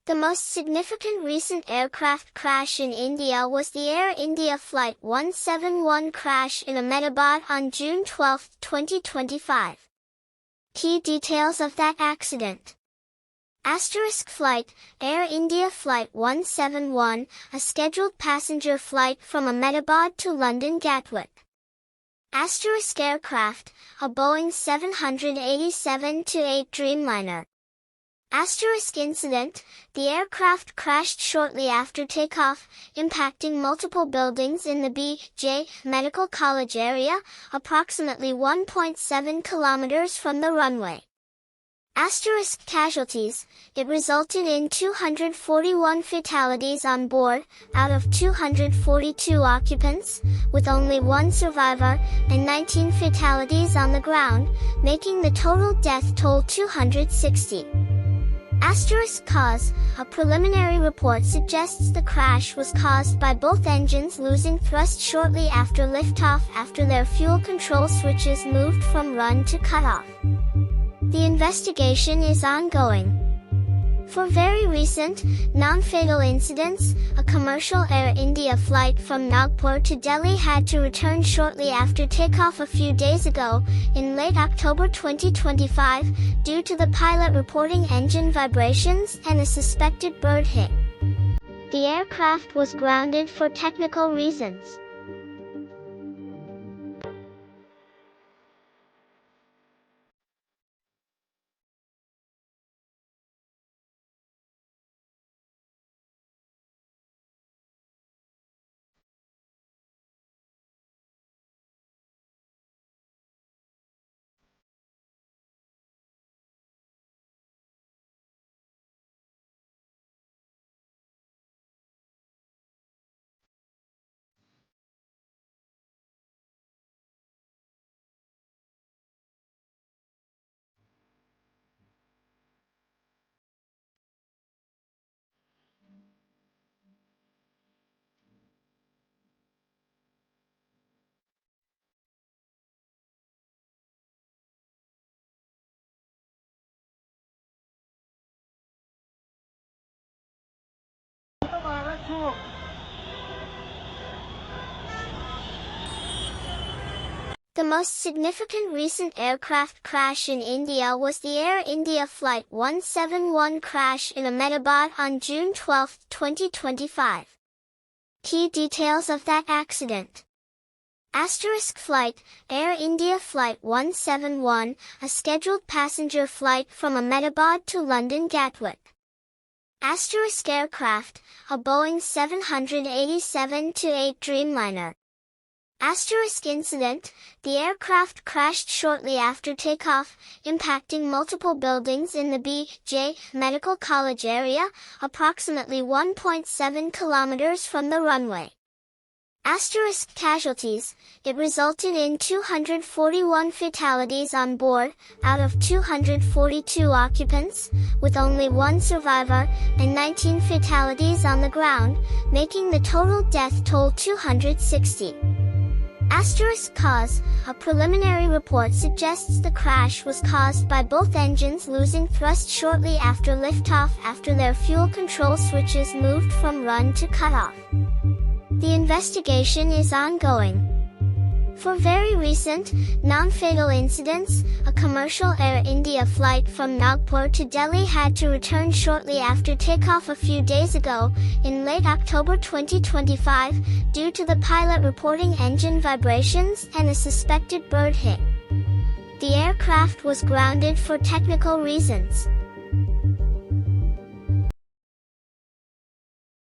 The most significant recent aircraft crash in India was the Air India Flight 171 crash in Ahmedabad on June 12, 2025. Key details of that accident. Flight, Air India Flight 171, a scheduled passenger flight from Ahmedabad to London Gatwick. Aircraft, a Boeing 787-8 Dreamliner. Incident, the aircraft crashed shortly after takeoff, impacting multiple buildings in the B.J. Medical College area, approximately 1.7 kilometers from the runway. Casualties, it resulted in 241 fatalities on board, out of 242 occupants, with only one survivor, and 19 fatalities on the ground, making the total death toll 260. Cause, a preliminary report suggests the crash was caused by both engines losing thrust shortly after liftoff after their fuel control switches moved from run to cutoff. The investigation is ongoing. For very recent, non-fatal incidents, a commercial Air India flight from Nagpur to Delhi had to return shortly after takeoff a few days ago, in late October 2025, due to the pilot reporting engine vibrations and a suspected bird hit. The aircraft was grounded for technical reasons. The most significant recent aircraft crash in India was the Air India Flight 171 crash in Ahmedabad on June 12, 2025. Key details of that accident. Flight, Air India Flight 171, a scheduled passenger flight from Ahmedabad to London Gatwick. Aircraft, a Boeing 787-8 Dreamliner. Incident, the aircraft crashed shortly after takeoff, impacting multiple buildings in the B.J. Medical College area, approximately 1.7 kilometers from the runway. Casualties, it resulted in 241 fatalities on board, out of 242 occupants, with only one survivor, and 19 fatalities on the ground, making the total death toll 260. Cause, a preliminary report suggests the crash was caused by both engines losing thrust shortly after liftoff after their fuel control switches moved from run to cutoff. The investigation is ongoing. For very recent, non-fatal incidents, a commercial Air India flight from Nagpur to Delhi had to return shortly after takeoff a few days ago, in late October 2025, due to the pilot reporting engine vibrations and a suspected bird hit. The aircraft was grounded for technical reasons.